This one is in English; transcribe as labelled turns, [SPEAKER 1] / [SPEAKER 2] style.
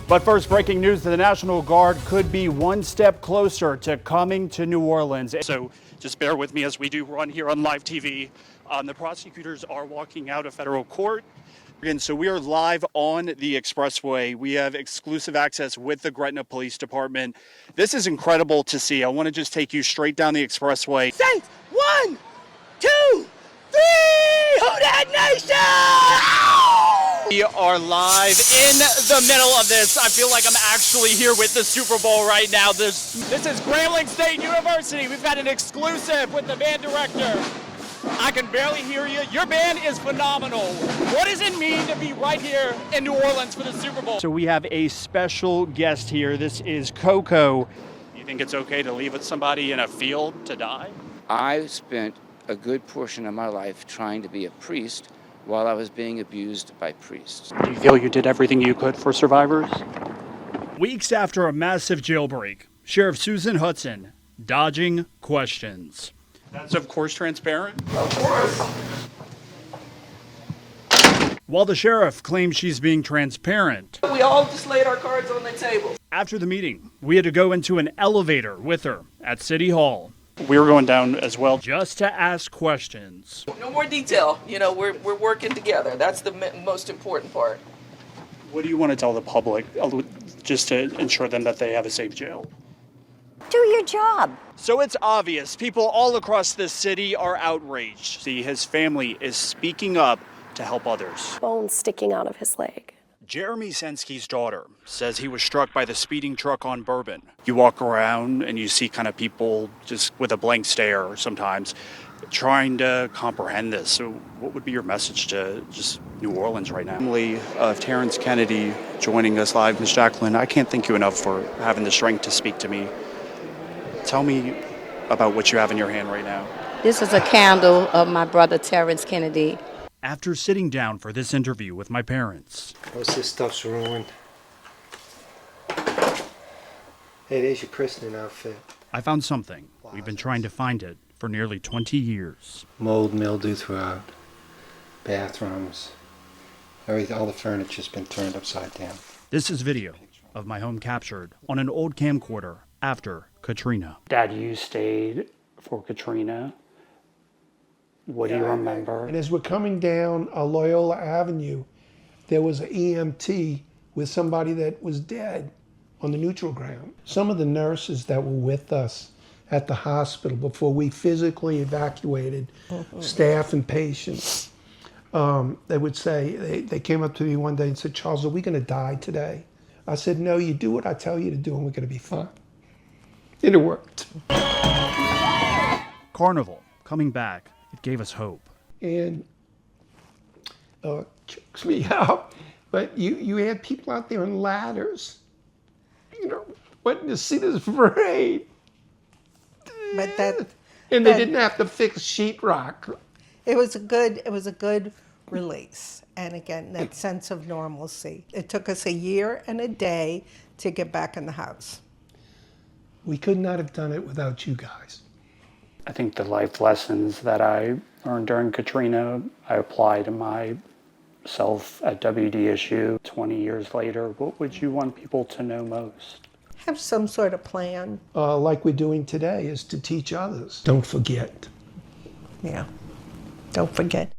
[SPEAKER 1] But first, breaking news, the National Guard could be one step closer to coming to New Orleans. So just bear with me as we do run here on live TV. The prosecutors are walking out of federal court. And so we are live on the expressway. We have exclusive access with the Gretna Police Department. This is incredible to see. I want to just take you straight down the expressway.
[SPEAKER 2] Saints, 1, 2, 3, who that nation?
[SPEAKER 1] We are live in the middle of this. I feel like I'm actually here with the Super Bowl right now. This is Grambling State University. We've got an exclusive with the band director. I can barely hear you. Your band is phenomenal. What does it mean to be right here in New Orleans for the Super Bowl? So we have a special guest here. This is Coco. You think it's okay to leave somebody in a field to die?
[SPEAKER 3] I spent a good portion of my life trying to be a priest while I was being abused by priests.
[SPEAKER 1] Do you feel you did everything you could for survivors? Weeks after a massive jailbreak, Sheriff Susan Hudson dodging questions. That's of course transparent.
[SPEAKER 2] Of course.
[SPEAKER 1] While the sheriff claims she's being transparent.
[SPEAKER 2] We all just laid our cards on the table.
[SPEAKER 1] After the meeting, we had to go into an elevator with her at City Hall. We were going down as well just to ask questions.
[SPEAKER 2] No more detail. You know, we're working together. That's the most important part.
[SPEAKER 1] What do you want to tell the public just to ensure them that they have a safe jail?
[SPEAKER 4] Do your job.
[SPEAKER 1] So it's obvious. People all across this city are outraged. See, his family is speaking up to help others.
[SPEAKER 4] Bone sticking out of his leg.
[SPEAKER 1] Jeremy Sensky's daughter says he was struck by the speeding truck on Bourbon. You walk around and you see kind of people just with a blank stare sometimes trying to comprehend this. So what would be your message to just New Orleans right now? Family of Terrence Kennedy joining us live. Ms. Jacqueline, I can't thank you enough for having the strength to speak to me. Tell me about what you have in your hand right now.
[SPEAKER 5] This is a candle of my brother Terrence Kennedy.
[SPEAKER 1] After sitting down for this interview with my parents.
[SPEAKER 6] Most of this stuff's ruined. Hey, there's your christening outfit.
[SPEAKER 1] I found something. We've been trying to find it for nearly 20 years.
[SPEAKER 6] Mold, mildew throughout. Bathrooms. All the furniture's been turned upside down.
[SPEAKER 1] This is video of my home captured on an old camcorder after Katrina. Dad, you stayed for Katrina. What do you remember?
[SPEAKER 7] And as we're coming down Loyola Avenue, there was an EMT with somebody that was dead on the neutral ground. Some of the nurses that were with us at the hospital before we physically evacuated staff and patients, they would say, they came up to me one day and said, "Charles, are we going to die today?" I said, "No, you do what I tell you to do and we're going to be fine." And it worked.
[SPEAKER 1] Carnival coming back. It gave us hope.
[SPEAKER 7] And chokes me out. But you had people out there on ladders, wanting to see this parade.
[SPEAKER 8] But
[SPEAKER 7] and they didn't have to fix sheetrock.
[SPEAKER 8] it was a good release. And again, that sense of normalcy. It took us a year and a day to get back in the house.
[SPEAKER 7] We could not have done it without you guys.
[SPEAKER 1] I think the life lessons that I learned during Katrina, I apply to myself at WDSU 20 years later. What would you want people to know most?
[SPEAKER 8] Have some sort of plan.
[SPEAKER 7] Like we're doing today, is to teach others. Don't forget.
[SPEAKER 8] Yeah, don't forget.